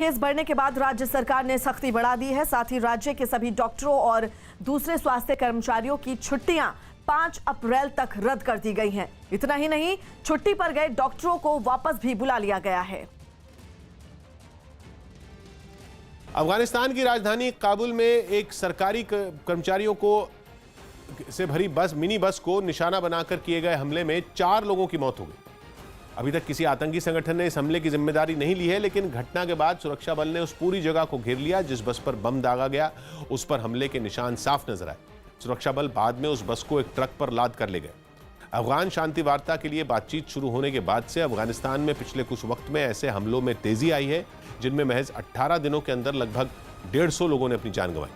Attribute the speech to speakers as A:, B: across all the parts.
A: Case बढ़ने के बाद राज्य सरकार ने सख्ती बढ़ा दी है। साथ ही राज्य के सभी डॉक्टरों और दूसरे स्वास्थ्य कर्मचारियों की छुट्टियां 5 अप्रैल तक रद्द कर दी गई हैं। इतना ही नहीं, छुट्टी पर गए डॉक्टरों को वापस भी बुला लिया गया है।
B: अफगानिस्तान की राजधानी काबुल में एक सरकारी कर्मचारियों को से भरी मिनी बस को निशाना बनाकर किए गए हमले में 4 लोगों की मौत हो गई। अभी तक किसी आतंकी संगठन ने इस हमले की जिम्मेदारी नहीं ली है, लेकिन घटना के बाद सुरक्षा बल ने उस पूरी जगह को घेर लिया जिस बस पर बम दागा गया। उस पर हमले के निशान साफ नजर आए। सुरक्षा बल बाद में उस बस को एक ट्रक पर लाद कर ले गए। अफगान शांति वार्ता के लिए बातचीत शुरू होने के बाद से अफगानिस्तान में पिछले कुछ वक्त में ऐसे हमलों में तेजी आई है, जिनमें महज 18 दिनों के अंदर लगभग 150 लोगों ने अपनी जान गंवाई।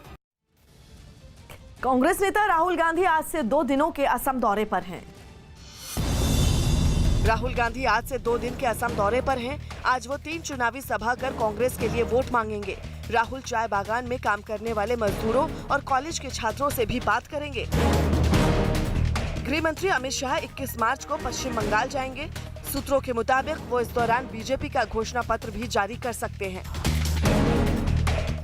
A: कांग्रेस नेता राहुल गांधी आज से 2 दिनों के असम दौरे पर हैं। राहुल गांधी आज से 2 दिन के असम दौरे पर हैं। आज वो 3 चुनावी सभा कर कांग्रेस के लिए वोट मांगेंगे। राहुल चाय बागान में काम करने वाले मजदूरों और कॉलेज के छात्रों से भी बात करेंगे। गृह मंत्री अमित शाह 21 मार्च को पश्चिम बंगाल जाएंगे। सूत्रों के मुताबिक वो इस दौरान बीजेपी का घोषणा पत्र भी जारी कर सकते हैं।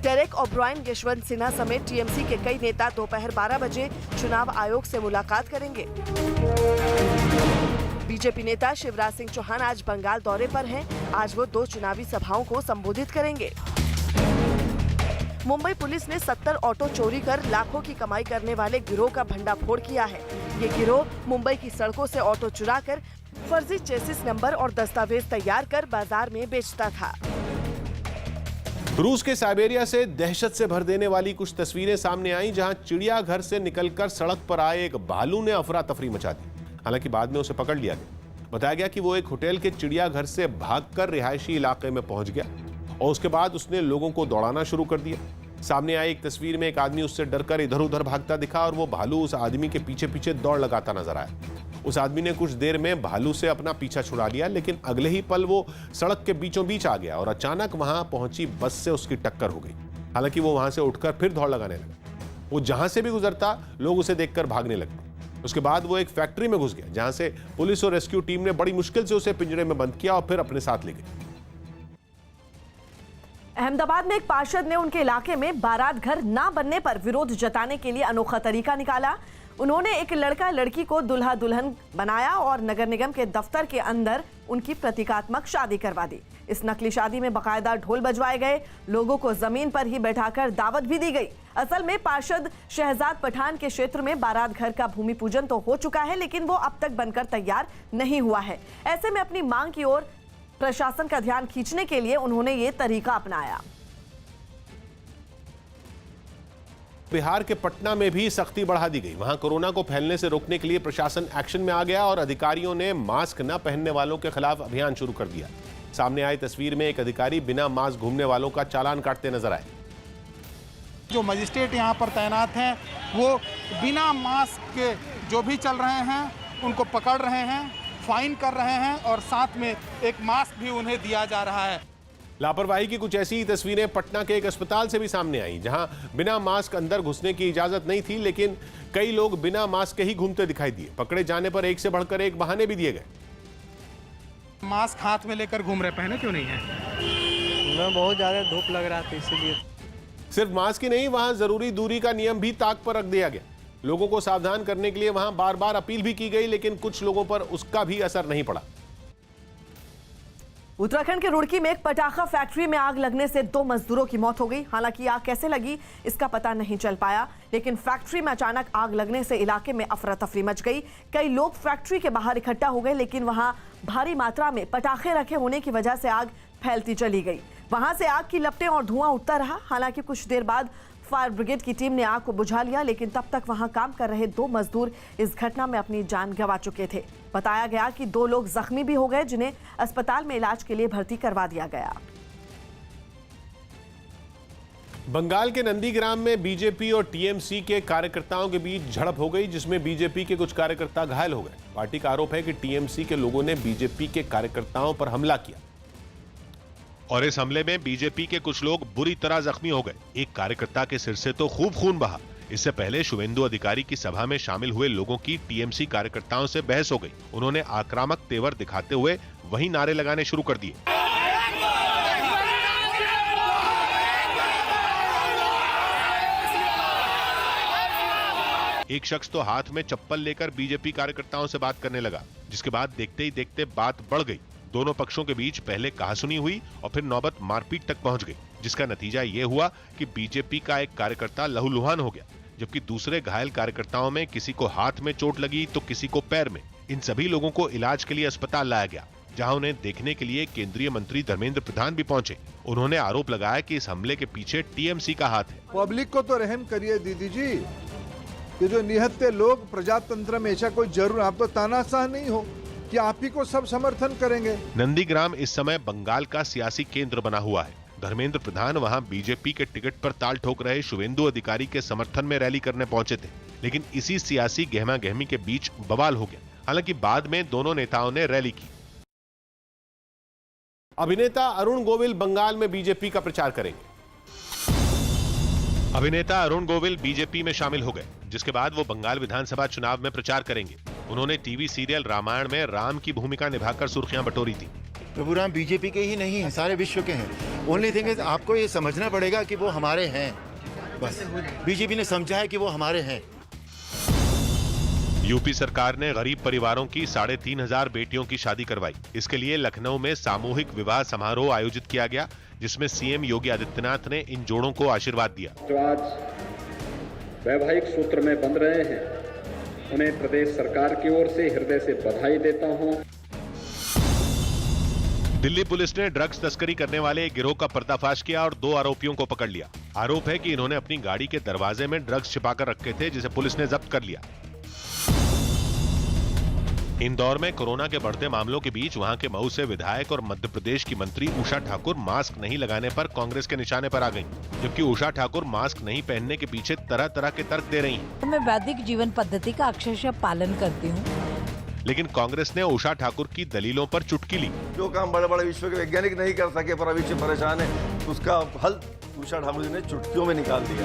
A: डेरेक ओब्रायन, यशवंत सिन्हा समेत टीएमसी के कई नेता दोपहर 12 बजे चुनाव आयोग से मुलाकात करेंगे। बीजेपी नेता शिवराज सिंह चौहान आज बंगाल दौरे पर हैं। आज वो 2 चुनावी सभाओं को संबोधित करेंगे। मुंबई पुलिस ने 70 ऑटो चोरी कर लाखों की कमाई करने वाले गिरोह का भंडाफोड़ किया है। ये गिरोह मुंबई की सड़कों से ऑटो चुराकर फर्जी चेसिस नंबर और दस्तावेज तैयार कर बाजार में बेचता था।
B: रूस के साइबेरिया से दहशत से भर देने वाली कुछ तस्वीरें सामने आई, जहां चिड़ियाघर से निकलकर सड़क पर आए एक भालू ने अफरा तफरी मचा दी। हालांकि बाद में उसे पकड़ लिया गया। बताया गया कि वो एक होटल के चिड़ियाघर से भागकर रिहायशी इलाके में पहुंच गया और उसके बाद उसने लोगों को दौड़ाना शुरू कर दिया। सामने आई एक तस्वीर में एक आदमी उससे डरकर इधर उधर भागता दिखा और वो भालू उस आदमी के पीछे पीछे दौड़ लगाता नजर आया। उस आदमी ने कुछ देर में भालू से अपना पीछा छुड़ा लिया, लेकिन अगले ही पल वो सड़क के बीचों बीच आ गया और अचानक वहां पहुंची बस से उसकी टक्कर हो गई। हालांकि वो वहां से उठकर फिर दौड़ लगाने लगा। वो जहां से भी गुजरता लोग उसे देखकर भागने लगते। उसके बाद वो एक फैक्ट्री में घुस गया, जहां से पुलिस और रेस्क्यू टीम ने बड़ी मुश्किल से उसे पिंजरे में बंद किया और फिर अपने साथ ले गए।
A: अहमदाबाद में एक पार्षद ने उनके इलाके में बारात घर ना बनने पर विरोध जताने के लिए अनोखा तरीका निकाला। उन्होंने एक लड़का लड़की को दुल्हा दुल्हन बनाया और नगर निगम के दफ्तर के अंदर उनकी प्रतीकात्मक शादी करवा दी। इस नकली शादी में बकायदा ढोल बजवाए गए, लोगों को जमीन पर ही बैठाकर दावत भी दी गई। असल में पार्षद शहजाद पठान के क्षेत्र में बारात घर का भूमि पूजन तो हो चुका है, लेकिन वो अब तक बनकर तैयार नहीं हुआ है। ऐसे में अपनी मांग की ओर प्रशासन का ध्यान खींचने के लिए उन्होंने ये तरीका अपनाया।
B: बिहार के पटना में भी सख्ती बढ़ा दी गई। वहां कोरोना को फैलने से रोकने के लिए प्रशासन एक्शन में आ गया और अधिकारियों ने मास्क न पहनने वालों के खिलाफ अभियान शुरू कर दिया। सामने आई तस्वीर में एक अधिकारी बिना मास्क घूमने वालों का चालान काटते नजर आए।
C: जो मजिस्ट्रेट यहाँ पर तैनात हैं वो बिना मास्क के जो भी चल रहे हैं उनको पकड़ रहे हैं, फाइन कर रहे हैं और साथ में एक मास्क भी उन्हें दिया जा रहा है।
B: लापरवाही की कुछ ऐसी ही तस्वीरें पटना के एक अस्पताल से भी सामने आई, जहां बिना मास्क अंदर घुसने की इजाजत नहीं थी, लेकिन कई लोग बिना मास्क के ही घूमते दिखाई दिए। पकड़े जाने पर एक से बढ़कर एक बहाने भी दिए गए।
C: मास्क हाथ में लेकर घूम रहे, पहने क्यों नहीं है?
D: मैं बहुत ज्यादा धूप लग रहा था इसीलिए।
B: सिर्फ मास्क ही नहीं, वहां जरूरी दूरी का नियम भी ताक पर रख दिया गया। लोगों को सावधान करने के लिए वहां बार बार अपील भी की गई, लेकिन कुछ लोगों पर उसका भी असर नहीं पड़ा।
A: उत्तराखंड के रुड़की में एक पटाखा फैक्ट्री में आग लगने से 2 मजदूरों की मौत हो गई। हालांकि आग कैसे लगी इसका पता नहीं चल पाया, लेकिन फैक्ट्री में अचानक आग लगने से इलाके में अफरा तफरी मच गई। कई लोग फैक्ट्री के बाहर इकट्ठा हो गए, लेकिन वहां भारी मात्रा में पटाखे रखे होने की वजह से आग फैलती चली गई। वहां से आग की लपटें और धुआं उठता रहा। हालांकि कुछ देर बाद फायर ब्रिगेड की टीम ने आग को बुझा लिया, लेकिन तब तक वहां काम कर रहे 2 मजदूर इस घटना में अपनी जान गंवा चुके थे। बताया गया कि 2 लोग जख्मी भी हो गए, जिन्हें अस्पताल में इलाज के लिए भर्ती करवा दिया गया।
B: बंगाल के नंदीग्राम में बीजेपी और टीएमसी के कार्यकर्ताओं के बीच झड़प हो गई, जिसमें बीजेपी के कुछ कार्यकर्ता घायल हो गए। पार्टी का आरोप है कि टीएमसी के लोगों ने बीजेपी के कार्यकर्ताओं पर हमला किया और इस हमले में बीजेपी के कुछ लोग बुरी तरह जख्मी हो गए। एक कार्यकर्ता के सिर से तो खूब खून बहा। इससे पहले शुभेंदु अधिकारी की सभा में शामिल हुए लोगों की टीएमसी कार्यकर्ताओं से बहस हो गई। उन्होंने आक्रामक तेवर दिखाते हुए वही नारे लगाने शुरू कर दिए। एक शख्स तो हाथ में चप्पल लेकर बीजेपी कार्यकर्ताओं से बात करने लगा, जिसके बाद देखते ही देखते बात बढ़ गई। दोनों पक्षों के बीच पहले कहासुनी हुई और फिर नौबत मारपीट तक पहुंच गई, जिसका नतीजा ये हुआ कि बीजेपी का एक कार्यकर्ता लहूलुहान हो गया, जबकि दूसरे घायल कार्यकर्ताओं में किसी को हाथ में चोट लगी तो किसी को पैर में। इन सभी लोगों को इलाज के लिए अस्पताल लाया गया, जहां उन्हें देखने के लिए केंद्रीय मंत्री धर्मेंद्र प्रधान भी पहुंचे। उन्होंने आरोप लगाया कि इस हमले के पीछे टीएमसी का हाथ है।
E: पब्लिक को तो रहम करिए दीदी जी, ये जो निहत्थे लोग प्रजातंत्र में ऐसा कोई जरूर, आप तो तानाशाह नहीं हो कि आप ही को सब समर्थन करेंगे।
B: नंदीग्राम इस समय बंगाल का सियासी केंद्र बना हुआ है। धर्मेंद्र प्रधान वहां बीजेपी के टिकट पर ताल ठोक रहे शुवेंदु अधिकारी के समर्थन में रैली करने पहुंचे थे, लेकिन इसी सियासी गहमा गहमी के बीच बवाल हो गया। हालांकि बाद में दोनों नेताओं ने रैली की। अभिनेता अरुण गोविल बंगाल में बीजेपी का प्रचार करेंगे। अभिनेता अरुण गोविल बीजेपी में शामिल हो गए, जिसके बाद वो बंगाल विधानसभा चुनाव में प्रचार करेंगे। उन्होंने टीवी सीरियल रामायण में राम की भूमिका निभाकर सुर्खियां बटोरी थी।
F: प्रभु राम बीजेपी के ही नहीं है, सारे विश्व के हैं। ओनली थिंग इज आपको ये समझना पड़ेगा कि वो हमारे हैं। बस बीजेपी ने समझा है कि वो हमारे हैं।
B: यूपी सरकार ने गरीब परिवारों की 3,500 बेटियों की शादी करवाई। इसके लिए लखनऊ में सामूहिक विवाह समारोह आयोजित किया गया, जिसमें सीएम योगी आदित्यनाथ ने इन जोड़ों को आशीर्वाद दिया।
G: जो आज वैवाहिक सूत्र में बंध रहे हैं, उन्हें प्रदेश सरकार की ओर से हृदय से बधाई देता हूं।
B: दिल्ली पुलिस ने ड्रग्स तस्करी करने वाले एक गिरोह का पर्दाफाश किया और 2 आरोपियों को पकड़ लिया। आरोप है कि इन्होंने अपनी गाड़ी के दरवाजे में ड्रग्स छिपाकर रखे थे, जिसे पुलिस ने जब्त कर लिया। इंदौर में कोरोना के बढ़ते मामलों के बीच वहां के मऊ से विधायक और मध्य प्रदेश की मंत्री उषा ठाकुर मास्क नहीं लगाने पर कांग्रेस के निशाने पर आ गईं, जबकि उषा ठाकुर मास्क नहीं पहनने के पीछे तरह तरह के तर्क दे रही हैं।
H: मैं वैदिक जीवन पद्धति का अक्षरशः पालन करती हूँ,
B: लेकिन कांग्रेस ने उषा ठाकुर की दलीलों पर चुटकी ली।
I: जो काम बड़े बड़े विश्व के वैज्ञानिक नहीं कर सके, पर अभी से परेशान है, उसका हल उषा ठाकुर जी ने चुटकियों में निकाल दिया।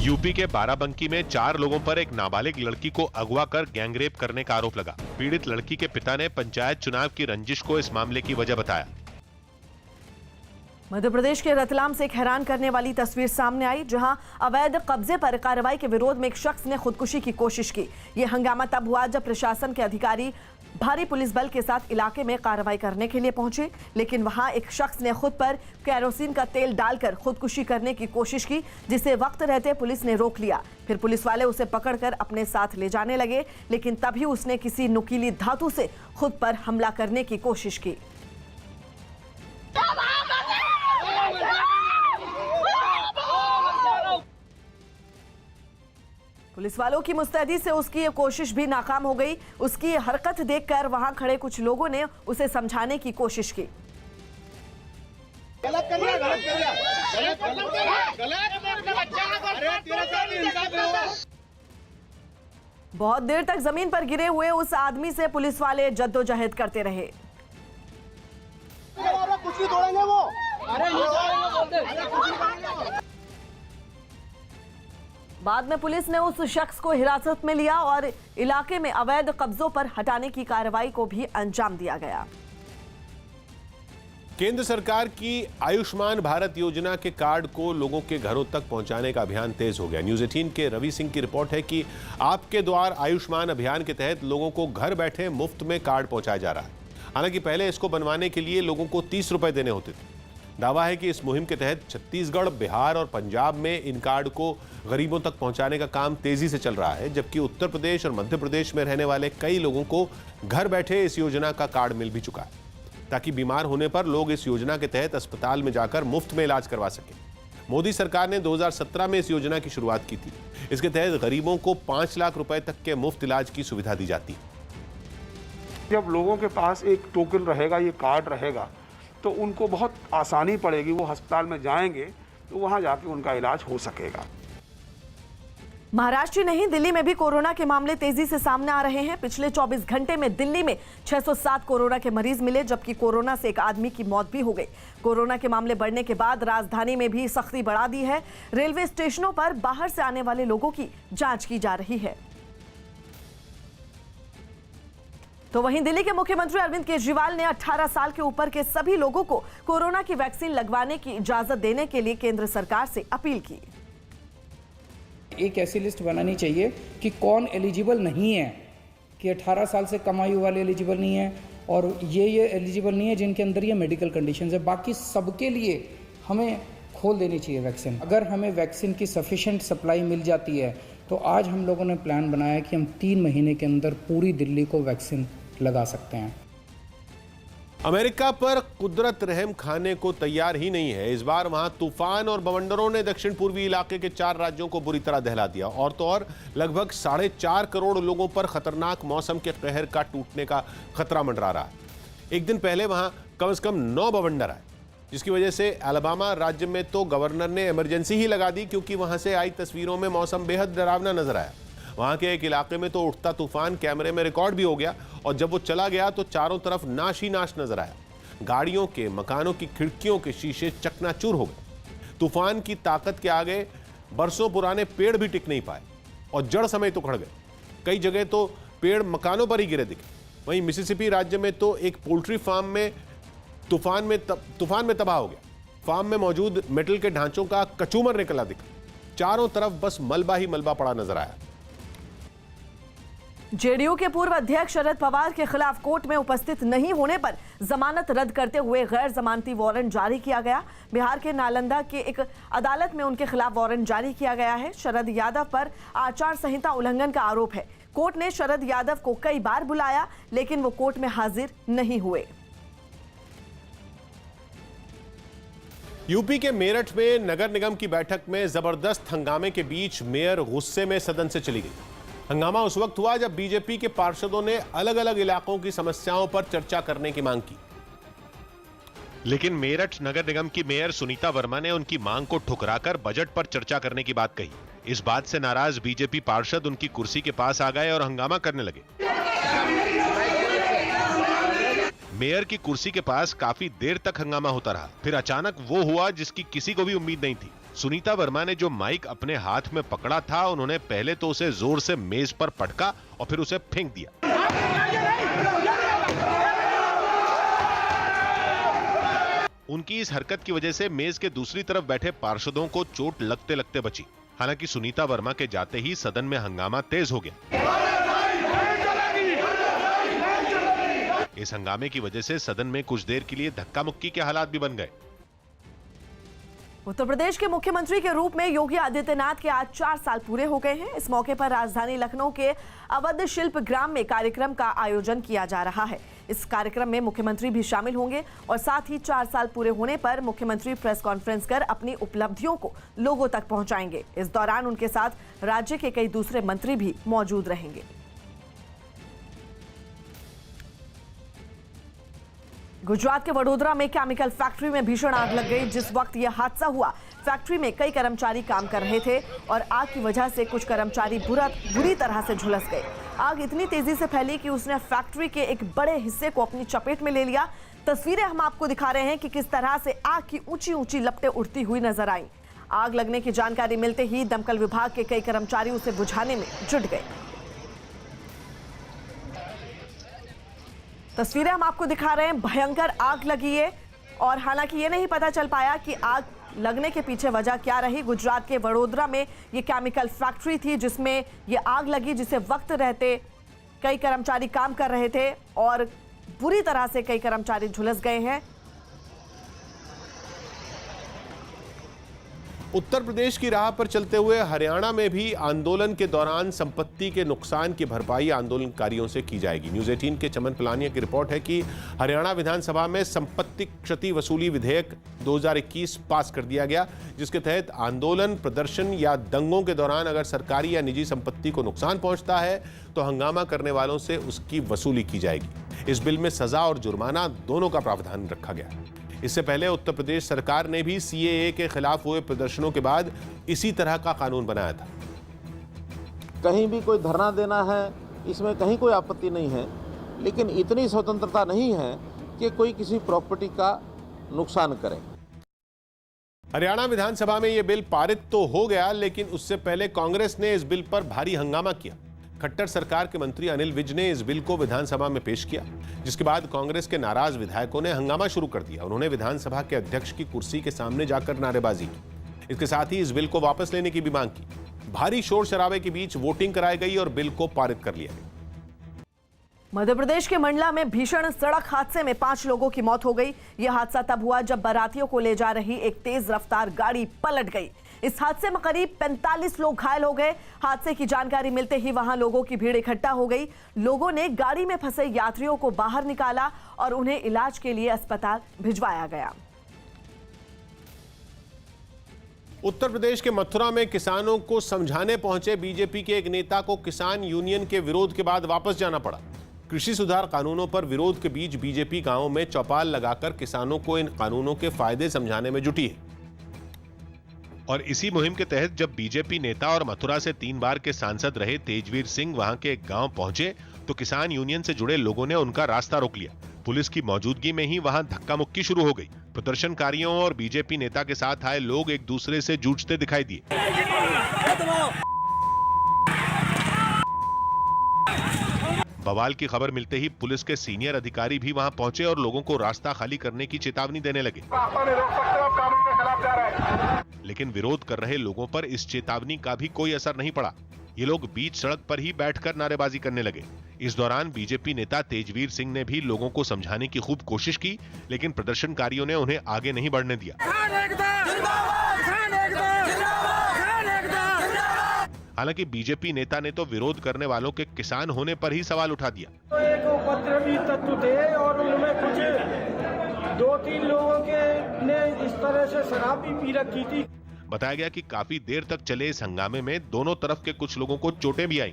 B: यूपी के बाराबंकी में 4 लोगों पर एक नाबालिग लड़की को अगवा कर गैंगरेप करने का आरोप लगा। पीड़ित लड़की के पिता ने पंचायत चुनाव की रंजिश को इस मामले की वजह बताया।
A: मध्य प्रदेश के रतलाम से एक हैरान करने वाली तस्वीर सामने आई, जहां अवैध कब्जे पर कार्रवाई के विरोध में एक शख्स ने खुदकुशी की कोशिश की। यह हंगामा तब हुआ जब प्रशासन के अधिकारी भारी पुलिस बल के साथ इलाके में कार्रवाई करने के लिए पहुंचे, लेकिन वहां एक शख्स ने खुद पर केरोसिन का तेल डालकर खुदकुशी करने की कोशिश की, जिसे वक्त रहते पुलिस ने रोक लिया। फिर पुलिस वाले उसे पकड़कर अपने साथ ले जाने लगे, लेकिन तभी उसने किसी नुकीली धातु से खुद पर हमला करने की कोशिश की। पुलिस वालों की मुस्तैदी से उसकी ये कोशिश भी नाकाम हो गई। उसकी ये हरकत देखकर वहां खड़े कुछ लोगों ने उसे समझाने की कोशिश की। बहुत देर तक जमीन पर गिरे हुए उस आदमी से पुलिस वाले जद्दोजहद करते रहे।
C: कुछ नहीं तोड़ेंगे वो।
A: बाद में पुलिस ने उस शख्स को हिरासत में लिया और इलाके में अवैध कब्जों पर हटाने की कार्रवाई को भी अंजाम दिया गया।
B: केंद्र सरकार की आयुष्मान भारत योजना के कार्ड को लोगों के घरों तक पहुंचाने का अभियान तेज हो गया। न्यूज़ 18 के रवि सिंह की रिपोर्ट है कि आपके द्वार आयुष्मान अभियान के तहत लोगों को घर बैठे मुफ्त में कार्ड पहुंचाया जा रहा है। हालांकि पहले इसको बनवाने के लिए लोगों को 30 रुपए देने होते थे। दावा है कि इस मुहिम के तहत छत्तीसगढ़, बिहार और पंजाब में इन कार्ड को गरीबों तक पहुंचाने का काम तेजी से चल रहा है, जबकि उत्तर प्रदेश और मध्य प्रदेश में रहने वाले कई लोगों को घर बैठे इस योजना का कार्ड मिल भी चुका है, ताकि बीमार होने पर लोग इस योजना के तहत अस्पताल में जाकर मुफ्त में इलाज करवा सकें। मोदी सरकार ने 2017 में इस योजना की शुरुआत की थी। इसके तहत गरीबों को 5 लाख रुपए तक के मुफ्त इलाज की सुविधा दी जाती है।
C: जब लोगों के पास एक टोकन रहेगा, ये कार्ड रहेगा, तो उनको बहुत आसानी पड़ेगी। वो अस्पताल में जाएंगे तो वहां जाके उनका इलाज हो सकेगा।
A: महाराष्ट्र नहीं, दिल्ली में भी कोरोना के मामले तेजी से सामने आ रहे हैं। पिछले 24 घंटे में दिल्ली में 607 कोरोना के मरीज मिले, जबकि कोरोना से एक आदमी की मौत भी हो गई। कोरोना के मामले बढ़ने के बाद राजधानी में भी सख्ती बढ़ा दी है। रेलवे स्टेशनों पर बाहर से आने वाले लोगों की जांच की जा रही है। तो वहीं दिल्ली के मुख्यमंत्री अरविंद केजरीवाल ने 18 साल के ऊपर के सभी लोगों को कोरोना की वैक्सीन लगवाने की इजाजत देने के लिए केंद्र सरकार से अपील की।
J: एक ऐसी लिस्ट बनानी चाहिए कि कौन एलिजिबल नहीं है, कि 18 साल से कम आयु वाले एलिजिबल नहीं है और ये एलिजिबल नहीं है जिनके अंदर ये मेडिकल कंडीशंस है। बाकी सबके लिए हमें खोल देनी चाहिए वैक्सीन। अगर हमें वैक्सीन की सफिशेंट सप्लाई मिल जाती है तो आज हम लोगों ने प्लान बनाया कि हम 3 महीने के अंदर पूरी दिल्ली को वैक्सीन लगा सकते हैं।
B: अमेरिका पर कुदरत रहम खाने को तैयार ही नहीं है। इस बार वहां तूफान और बवंडरों ने दक्षिण पूर्वी इलाके के 4 राज्यों को बुरी तरह दहला दिया और तो और लगभग 4.5 करोड़ लोगों पर खतरनाक मौसम के कहर का टूटने का खतरा मंडरा रहा है। एक दिन पहले वहां कम से कम 9 बवंडर आए, जिसकी वजह से अलाबामा राज्य में तो गवर्नर ने इमरजेंसी ही लगा दी, क्योंकि वहां से आई तस्वीरों में मौसम बेहद डरावना नजर आया। वहां के एक इलाके में तो उठता तूफान कैमरे में रिकॉर्ड भी हो गया और जब वो चला गया तो चारों तरफ नाश ही नाश नजर आया। गाड़ियों के, मकानों की खिड़कियों के शीशे चकनाचूर हो गए। तूफान की ताकत के आगे बरसों पुराने पेड़ भी टिक नहीं पाए और जड़ समेत उखड़ गए। कई जगह तो पेड़ मकानों पर ही गिरे दिखे। वहीं मिसिसिपी राज्य में तो एक पोल्ट्री फार्म में तूफान में तबाह हो गया। फार्म में मौजूद मेटल के ढांचों का कचूमर निकला दिखा। चारों तरफ बस मलबा ही मलबा पड़ा नजर आया।
A: जेडीयू के पूर्व अध्यक्ष शरद पवार के खिलाफ कोर्ट में उपस्थित नहीं होने पर जमानत रद्द करते हुए गैर जमानती वारंट जारी किया गया। बिहार के नालंदा के एक अदालत में उनके खिलाफ वारंट जारी किया गया है। शरद यादव पर आचार संहिता उल्लंघन का आरोप है। कोर्ट ने शरद यादव को कई बार बुलाया, लेकिन वो कोर्ट में हाजिर नहीं हुए।
B: यूपी के मेरठ में नगर निगम की बैठक में जबरदस्त हंगामे के बीच मेयर गुस्से में सदन से चली गई। हंगामा उस वक्त हुआ जब बीजेपी के पार्षदों ने अलग अलग इलाकों की समस्याओं पर चर्चा करने की मांग की, लेकिन मेरठ नगर निगम की मेयर सुनीता वर्मा ने उनकी मांग को ठुकराकर बजट पर चर्चा करने की बात कही। इस बात से नाराज बीजेपी पार्षद उनकी कुर्सी के पास आ गए और हंगामा करने लगे। मेयर की कुर्सी के पास काफी देर तक हंगामा होता रहा। फिर अचानक वो हुआ जिसकी किसी को भी उम्मीद नहीं थी। सुनीता वर्मा ने जो माइक अपने हाथ में पकड़ा था, उन्होंने पहले तो उसे जोर से मेज पर पटका और फिर उसे फेंक दिया। उनकी इस हरकत की वजह से मेज के दूसरी तरफ बैठे पार्षदों को चोट लगते लगते बची। हालांकि सुनीता वर्मा के जाते ही सदन में हंगामा तेज हो गया। इस हंगामे की वजह से सदन में कुछ देर के लिए धक्का मुक्की के हालात भी बन गए।
A: उत्तर प्रदेश के मुख्यमंत्री के रूप में योगी आदित्यनाथ के आज 4 साल पूरे हो गए हैं। इस मौके पर राजधानी लखनऊ के अवध शिल्प ग्राम में कार्यक्रम का आयोजन किया जा रहा है। इस कार्यक्रम में मुख्यमंत्री भी शामिल होंगे और साथ ही 4 साल पूरे होने पर मुख्यमंत्री प्रेस कॉन्फ्रेंस कर अपनी उपलब्धियों को लोगों तक पहुंचाएंगे। इस दौरान उनके साथ राज्य के कई दूसरे मंत्री भी मौजूद रहेंगे। गुजरात के वडोदरा में केमिकल फैक्ट्री में भीषण आग लग गई। जिस वक्त यह हादसा हुआ, फैक्ट्री में कई कर्मचारी काम कर रहे थे और आग की वजह से कुछ कर्मचारी बुरी तरह से झुलस गए। आग इतनी तेजी से फैली कि उसने फैक्ट्री के एक बड़े हिस्से को अपनी चपेट में ले लिया। तस्वीरें हम आपको दिखा रहे हैं कि किस तरह से आग की ऊंची ऊंची लपटें उड़ती हुई नजर आई। आग लगने की जानकारी मिलते ही दमकल विभाग के कई कर्मचारी उसे बुझाने में जुट गए। तस्वीरें हम आपको दिखा रहे हैं, भयंकर आग लगी है और हालांकि ये नहीं पता चल पाया कि आग लगने के पीछे वजह क्या रही। गुजरात के वडोदरा में ये केमिकल फैक्ट्री थी जिसमें ये आग लगी, जिसे वक्त रहते कई कर्मचारी काम कर रहे थे और बुरी तरह से कई कर्मचारी झुलस गए हैं।
B: उत्तर प्रदेश की राह पर चलते हुए हरियाणा में भी आंदोलन के दौरान संपत्ति के नुकसान की भरपाई आंदोलनकारियों से की जाएगी। न्यूज़ 18 के चमन पलानिया की रिपोर्ट है कि हरियाणा विधानसभा में संपत्ति क्षति वसूली विधेयक 2021 पास कर दिया गया, जिसके तहत आंदोलन, प्रदर्शन या दंगों के दौरान अगर सरकारी या निजी संपत्ति को नुकसान पहुंचता है तो हंगामा करने वालों से उसकी वसूली की जाएगी। इस बिल में सजा और जुर्माना दोनों का प्रावधान रखा गया है। इससे पहले उत्तर प्रदेश सरकार ने भी सीएए के खिलाफ हुए प्रदर्शनों के बाद इसी तरह का कानून बनाया था।
K: कहीं भी कोई धरना देना है, इसमें कहीं कोई आपत्ति नहीं है, लेकिन इतनी स्वतंत्रता नहीं है कि कोई किसी प्रॉपर्टी का नुकसान करे।
B: हरियाणा विधानसभा में यह बिल पारित तो हो गया, लेकिन उससे पहले कांग्रेस ने इस बिल पर भारी हंगामा किया। खट्टर सरकार के मंत्री अनिल विज ने इस बिल को विधानसभा में पेश किया, जिसके बाद कांग्रेस के नाराज विधायकों ने हंगामा शुरू कर दिया। उन्होंने विधानसभा के अध्यक्ष की कुर्सी के सामने जाकर नारेबाजी की। इसके साथ ही इस बिल को वापस लेने की भी मांग की। भारी शोर शराबे के बीच वोटिंग कराई गई और बिल को पारित कर लिया गया।
A: मध्य प्रदेश के मंडला में भीषण सड़क हादसे में 5 लोगों की मौत हो गई। यह हादसा तब हुआ जब बारातियों को ले जा रही एक तेज रफ्तार गाड़ी पलट गई। इस हादसे में करीब 45 लोग घायल हो गए। हादसे की जानकारी मिलते ही वहां लोगों की भीड़ इकट्ठा हो गई। लोगों ने गाड़ी में फंसे यात्रियों को बाहर निकाला और उन्हें इलाज के लिए अस्पताल भिजवाया गया।
B: उत्तर प्रदेश के मथुरा में किसानों को समझाने पहुंचे बीजेपी के एक नेता को किसान यूनियन के विरोध के बाद वापस जाना पड़ा। कृषि सुधार कानूनों पर विरोध के बीच बीजेपी गांवों में चौपाल लगाकर किसानों को इन कानूनों के फायदे समझाने में जुटी है। और इसी मुहिम के तहत जब बीजेपी नेता और मथुरा से 3 बार के सांसद रहे तेजवीर सिंह वहां के एक गांव पहुंचे तो किसान यूनियन से जुड़े लोगों ने उनका रास्ता रोक लिया। पुलिस की मौजूदगी में ही वहां धक्का मुक्की शुरू हो गई। प्रदर्शनकारियों और बीजेपी नेता के साथ आए लोग एक दूसरे से जूझते दिखाई दिए। बवाल की खबर मिलते ही पुलिस के सीनियर अधिकारी भी वहां पहुंचे और लोगों को रास्ता खाली करने की चेतावनी देने लगे। लेकिन विरोध कर रहे लोगों पर इस चेतावनी का भी कोई असर नहीं पड़ा। ये लोग बीच सड़क पर ही बैठकर नारेबाजी करने लगे। इस दौरान बीजेपी नेता तेजवीर सिंह ने भी लोगों को समझाने की खूब कोशिश की, लेकिन प्रदर्शनकारियों ने उन्हें आगे नहीं बढ़ने दिया। हालांकि बीजेपी नेता ने तो विरोध करने वालों के किसान होने पर ही सवाल उठा दिया।
D: तो एक उपद्रवी तत्व थे और उनमें कुछ 2-3 लोगों के ने इस तरह से शराब भी पी रखी थी।
B: बताया गया कि काफी देर तक चले इस हंगामे में दोनों तरफ के कुछ लोगों को चोटें भी आईं।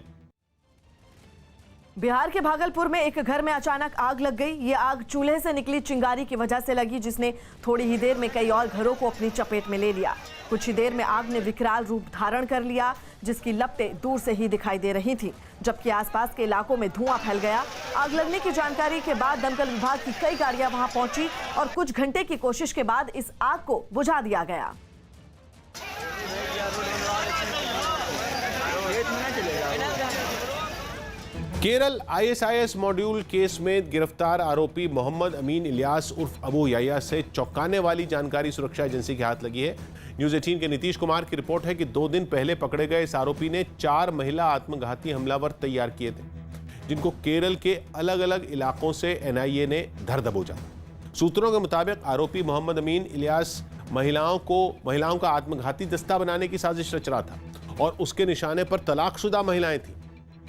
A: बिहार के भागलपुर में एक घर में अचानक आग लग गई। ये आग चूल्हे से निकली चिंगारी की वजह से लगी, जिसने थोड़ी ही देर में कई और घरों को अपनी चपेट में ले लिया। कुछ ही देर में आग ने विकराल रूप धारण कर लिया, जिसकी लपटें दूर से ही दिखाई दे रही थी, जबकि आसपास के इलाकों में धुआं फैल गया। आग लगने की जानकारी के बाद दमकल विभाग की कई गाड़ियां वहां पहुंची और कुछ घंटे की कोशिश के बाद इस आग को बुझा दिया गया।
B: केरल आईएसआईएस मॉड्यूल केस में गिरफ्तार आरोपी मोहम्मद अमीन इलियास उर्फ अबू याया से चौंकाने वाली जानकारी सुरक्षा एजेंसी के हाथ लगी है। न्यूज़ 18 के नीतीश कुमार की रिपोर्ट है कि 2 दिन पहले पकड़े गए इस आरोपी ने 4 महिला आत्मघाती हमलावर तैयार किए थे, जिनको केरल के अलग अलग इलाकों से एनआईए ने धर दबोचा। सूत्रों के मुताबिक आरोपी मोहम्मद अमीन इलियास महिलाओं का आत्मघाती दस्ता बनाने की साजिश रच रहा था और उसके निशाने पर तलाकशुदा महिलाएं थीं।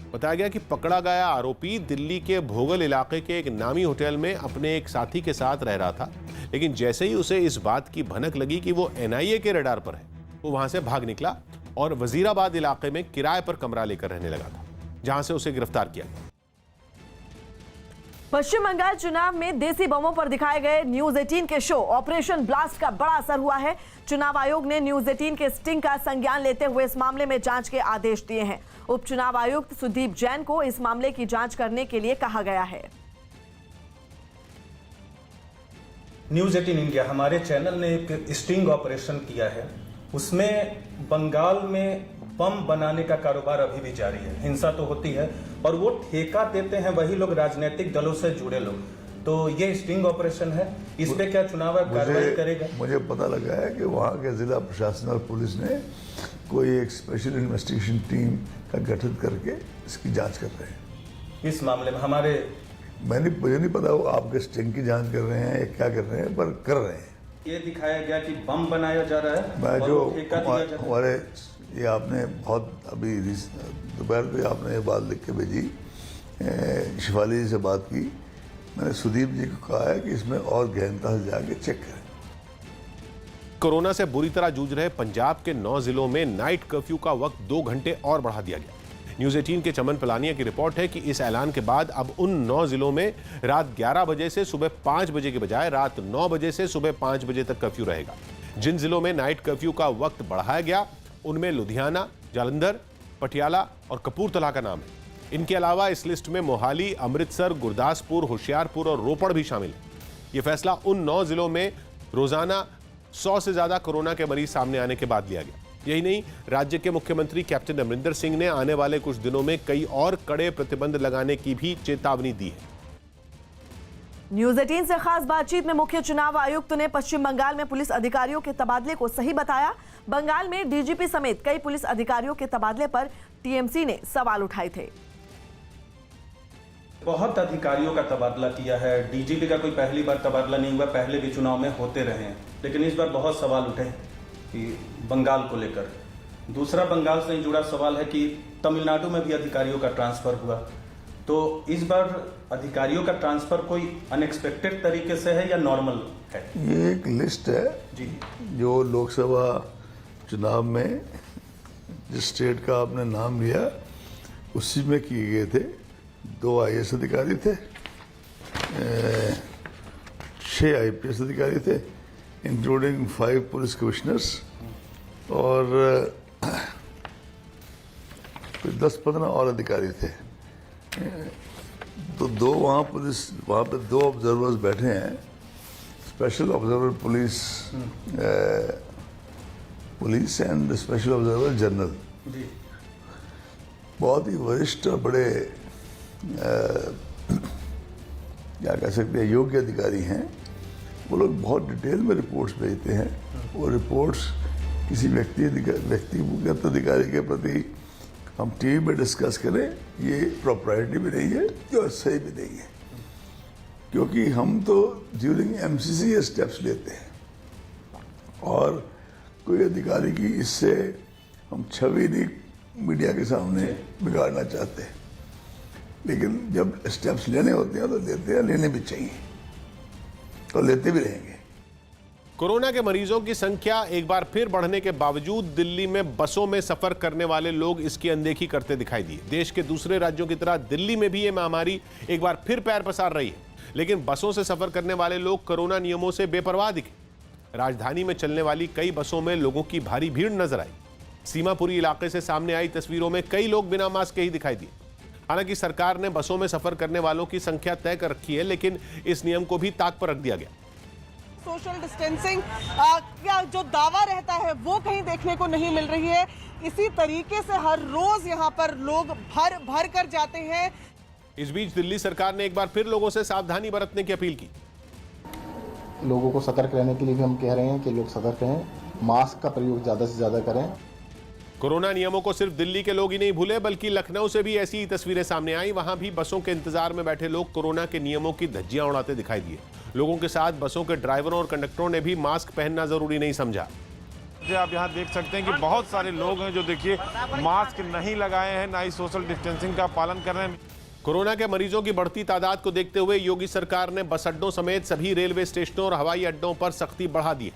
B: बताया गया कि पकड़ा गया आरोपी दिल्ली के भोगल इलाके के एक नामी होटल में अपने एक साथी के साथ रह रहा था, लेकिन जैसे ही उसे इस बात की भनक लगी कि वो एनआईए के रडार पर है, वो वहां से भाग निकला और वजीराबाद इलाके में किराए पर कमरा लेकर रहने लगा था, जहां से उसे गिरफ्तार किया गया।
A: पश्चिम बंगाल चुनाव में देसी बमों पर दिखाए गए न्यूज 18 के शो ऑपरेशन ब्लास्ट का बड़ा असर हुआ है। चुनाव आयोग ने न्यूज 18 के स्टिंग का संज्ञान लेते हुए इस मामले में जांच के आदेश दिए हैं। उपचुनाव आयुक्त सुदीप जैन को इस मामले की जांच करने के लिए कहा गया है।
L: न्यूज 18 इंडिया हमारे चैनल ने एक स्टिंग ऑपरेशन किया है। उसमें बंगाल में बम बनाने का कारोबार अभी भी जारी है। हिंसा तो होती है और वो ठेका देते हैं वही लोग, राजनीतिक दलों से जुड़े लोग। तो ये स्टिंग ऑपरेशन है, इस पे क्या चुनाव आयोग कार्रवाई करेगा?
M: मुझे पता लगा है कि वहाँ के जिला प्रशासन और पुलिस ने कोई एक स्पेशल इन्वेस्टिगेशन टीम का गठन करके इसकी जांच कर रहे हैं।
L: इस मामले में
M: मुझे नहीं पता वो आपके स्टिंग की जांच कर रहे हैं या क्या कर रहे हैं, पर कर रहे हैं।
L: ये दिखाया गया कि बम बनाया जा रहा है।
M: मैं जो हमारे ये आपने बहुत अभी दोपहर पे आपने ये बात लिख के भेजी, शिफाली जी से बात की, मैंने सुदीप जी को कहा है कि इसमें और गहनता से जाके चेक करें।
B: कोरोना से बुरी तरह जूझ रहे पंजाब के 9 जिलों में नाइट कर्फ्यू का वक्त 2 घंटे और बढ़ा दिया गया। न्यूज़ 18 के चमन पलानिया की रिपोर्ट है कि इस ऐलान के बाद अब उन 9 जिलों में रात 11 बजे से सुबह 5 बजे के बजाय रात 9 बजे से सुबह 5 बजे तक कर्फ्यू रहेगा। जिन जिलों में नाइट कर्फ्यू का वक्त बढ़ाया गया उनमें लुधियाना, जालंधर, पटियाला और कपूरथला का नाम है। इनके अलावा इस लिस्ट में मोहाली, अमृतसर, गुरदासपुर, होशियारपुर और रोपड़ भी शामिल है। यह फैसला उन 9 जिलों में रोजाना 100 से ज्यादा कोरोना के मरीज सामने आने के बाद लिया गया। यही नहीं, राज्य के मुख्यमंत्री कैप्टन अमरिंदर सिंह ने आने वाले कुछ दिनों में कई और कड़े प्रतिबंध लगाने की भी चेतावनी दी है।
A: न्यूज 18 से खास बातचीत में मुख्य चुनाव आयुक्त ने पश्चिम बंगाल में पुलिस अधिकारियों के तबादले को सही बताया। बंगाल में डीजीपी समेत कई पुलिस अधिकारियों के तबादले पर टीएमसी ने सवाल उठाए थे।
L: बहुत अधिकारियों का तबादला किया है। डीजीपी का कोई पहली बार तबादला नहीं हुआ, पहले भी चुनाव में होते रहे हैं, लेकिन इस बार बहुत सवाल उठे कि बंगाल को लेकर। दूसरा बंगाल से जुड़ा सवाल है कि तमिलनाडु में भी अधिकारियों का ट्रांसफर हुआ, तो इस बार अधिकारियों का ट्रांसफर कोई अनएक्सपेक्टेड तरीके से है या नॉर्मल है?
M: ये एक लिस्ट है
L: जी, जो
M: लोकसभा चुनाव में जिस स्टेट का आपने नाम लिया उसी में किए गए थे। 2 IAS अधिकारी थे, 6 IPS अधिकारी थे, इंक्लूडिंग 5 पुलिस कमिश्नर्स और 10-15 और अधिकारी थे। तो 2 वहाँ पे 2 ऑब्जर्वर्स बैठे हैं, special observer police and special observer general. बहुत ही वरिष्ठ और बड़े क्या कह सकते हैं योग्य अधिकारी हैं। वो लोग बहुत डिटेल में रिपोर्ट्स भेजते हैं। वो रिपोर्ट्स किसी व्यक्तिगत अधिकारी के प्रति हम टीवी में डिस्कस करें, ये प्रॉपर्टी भी नहीं है और सही भी नहीं है, क्योंकि हम तो ड्यूरिंग MCC ये स्टेप्स लेते हैं और कोई अधिकारी की इससे हम छवि नहीं मीडिया के सामने बिगाड़ना चाहते हैं, लेकिन जब स्टेप्स लेने होते हैं तो लेते हैं, लेने भी चाहिए और लेते भी रहेंगे।
B: कोरोना के मरीजों की संख्या एक बार फिर बढ़ने के बावजूद दिल्ली में बसों में सफर करने वाले लोग इसकी अनदेखी करते दिखाई दिए। देश के दूसरे राज्यों की तरह दिल्ली में भी ये महामारी एक बार फिर पैर पसार रही है, लेकिन बसों से सफर करने वाले लोग कोरोना नियमों से बेपरवाह दिखे। राजधानी में चलने वाली कई बसों में लोगों की भारी भीड़ नजर आई। सीमापुरी इलाके से सामने आई तस्वीरों में कई लोग बिना मास्क के ही दिखाई दिए। हालांकि सरकार ने बसों में सफर करने वालों की संख्या तय कर रखी है, लेकिन इस नियम को भी ताक पर रख दिया गया।
N: सोशल डिस्टेंसिंग का जो दावा रहता है वो कहीं देखने को नहीं मिल रही है। इसी तरीके से हर रोज यहाँ पर लोग भर कर जाते हैं।
B: इस बीच दिल्ली सरकार ने एक बार फिर लोगों से सावधानी बरतने की अपील की।
O: लोगों को सतर्क रहने के लिए भी हम कह रहे हैं कि लोग सतर्क रहें, मास्क का प्रयोग ज़्यादा से ज़्यादा करें।
B: कोरोना नियमों को सिर्फ दिल्ली के लोग ही नहीं भूले, बल्कि लखनऊ से भी ऐसी ही तस्वीरें सामने आई। वहां भी बसों के इंतजार में बैठे लोग कोरोना के नियमों की धज्जियां उड़ाते दिखाई दिए। लोगों के साथ बसों के ड्राइवरों और कंडक्टरों ने भी मास्क पहनना जरूरी नहीं समझा।
P: आप यहाँ देख सकते हैं कि बहुत सारे लोग हैं जो देखिए मास्क नहीं लगाए हैं, ना ही सोशल डिस्टेंसिंग का पालन कर रहे हैं।
B: कोरोना के मरीजों की बढ़ती तादाद को देखते हुए योगी सरकार ने बस अड्डों समेत सभी रेलवे स्टेशनों और हवाई अड्डों पर सख्ती बढ़ा दी।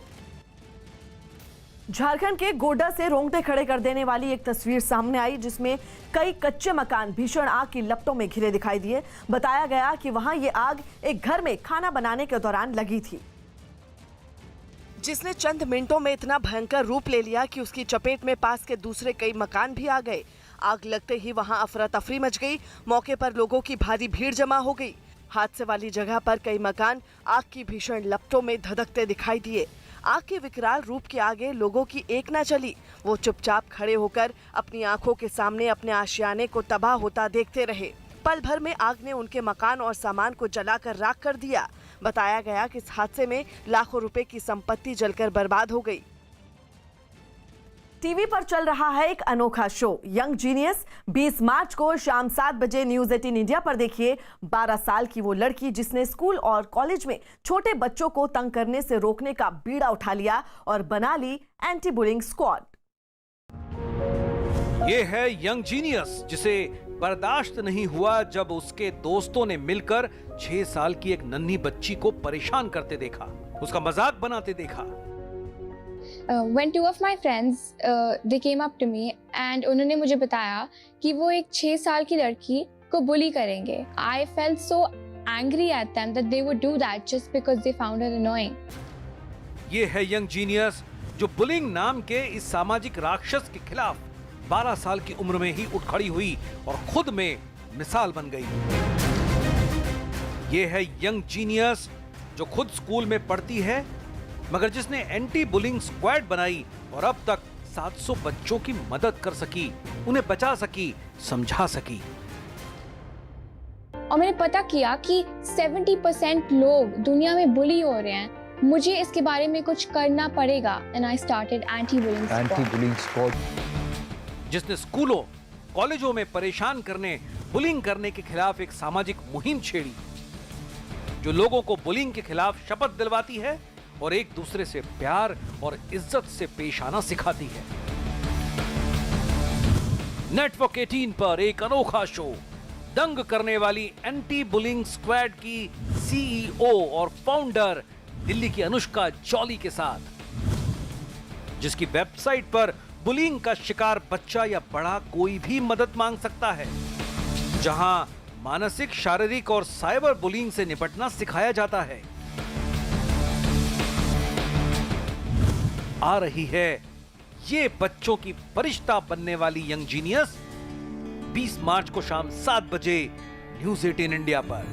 A: झारखंड के गोड्डा से रोंगटे खड़े कर देने वाली एक तस्वीर सामने आई, जिसमें कई कच्चे मकान भीषण आग की लपटों में घिरे दिखाई दिए। बताया गया कि वहां ये आग एक घर में खाना बनाने के दौरान लगी थी, जिसने चंद मिनटों में इतना भयंकर रूप ले लिया कि उसकी चपेट में पास के दूसरे कई मकान भी आ गए। आग लगते ही वहां अफरा तफरी मच गई। मौके पर लोगों की भारी भीड़ जमा हो गई। हादसे वाली जगह पर कई मकान आग की भीषण लपटों में धधकते दिखाई दिए। आग के विकराल रूप के आगे लोगों की एक न चली। वो चुपचाप खड़े होकर अपनी आंखों के सामने अपने आशियाने को तबाह होता देखते रहे। पल भर में आग ने उनके मकान और सामान को जलाकर राख कर दिया। बताया गया कि इस हादसे में लाखों रुपए की संपत्ति जलकर बर्बाद हो गई। टीवी पर चल रहा है एक अनोखा शो यंग जीनियस। 20 मार्च को शाम 7 बजे न्यूज 18 इंडिया पर देखिए 12 साल की वो लड़की जिसने स्कूल और कॉलेज में छोटे बच्चों को तंग करने से रोकने का बीड़ा उठा लिया और बना ली एंटी बुलिंग स्क्वाड।
Q: ये है यंग जीनियस, जिसे बर्दाश्त नहीं हुआ जब उसके दोस्तों ने मिलकर 6 साल की एक नन्ही बच्ची को परेशान करते देखा, उसका मजाक बनाते देखा।
R: When 2 of my friends they came up to me and उन्होंने मुझे बताया कि वो एक 6 साल की लड़की को बुली करेंगे। I felt so angry at them that they would do that just because they found her annoying.
Q: ये है यंग जीनियस जो बुलिंग नाम के इस सामाजिक राक्षस के खिलाफ 12 साल की उम्र में ही उठ खड़ी हुई और खुद में मिसाल बन गई। ये है यंग जीनियस जो खुद स्कूल में पढ़ती है, मगर जिसने एंटी बुलिंग स्क्वाड बनाई और अब तक 700 बच्चों की मदद कर सकी, उन्हें बचा सकी, समझा सकी।
R: और मैंने पता किया कि 70% लोग दुनिया में बुली हो रहे हैं। मुझे इसके बारे में कुछ करना पड़ेगा and I started anti-bullying squad.
Q: जिसने स्कूलों कॉलेजों में परेशान करने बुलिंग करने के खिलाफ एक सामाजिक मुहिम छेड़ी, जो लोगों को बुलिंग के खिलाफ शपथ दिलवाती है और एक दूसरे से प्यार और इज्जत से पेश आना सिखाती है। नेटवर्क 18 पर एक अनोखा शो, दंग करने वाली एंटी बुलिंग स्क्वाड की सीईओ और फाउंडर दिल्ली की अनुष्का जॉली के साथ, जिसकी वेबसाइट पर बुलिंग का शिकार बच्चा या बड़ा कोई भी मदद मांग सकता है, जहां मानसिक, शारीरिक और साइबर बुलिंग से निपटना सिखाया जाता है। आ रही है ये बच्चों की फरिश्ता बनने वाली यंग जीनियस, 20 मार्च को शाम 7 बजे न्यूज़ 18 इंडिया पर।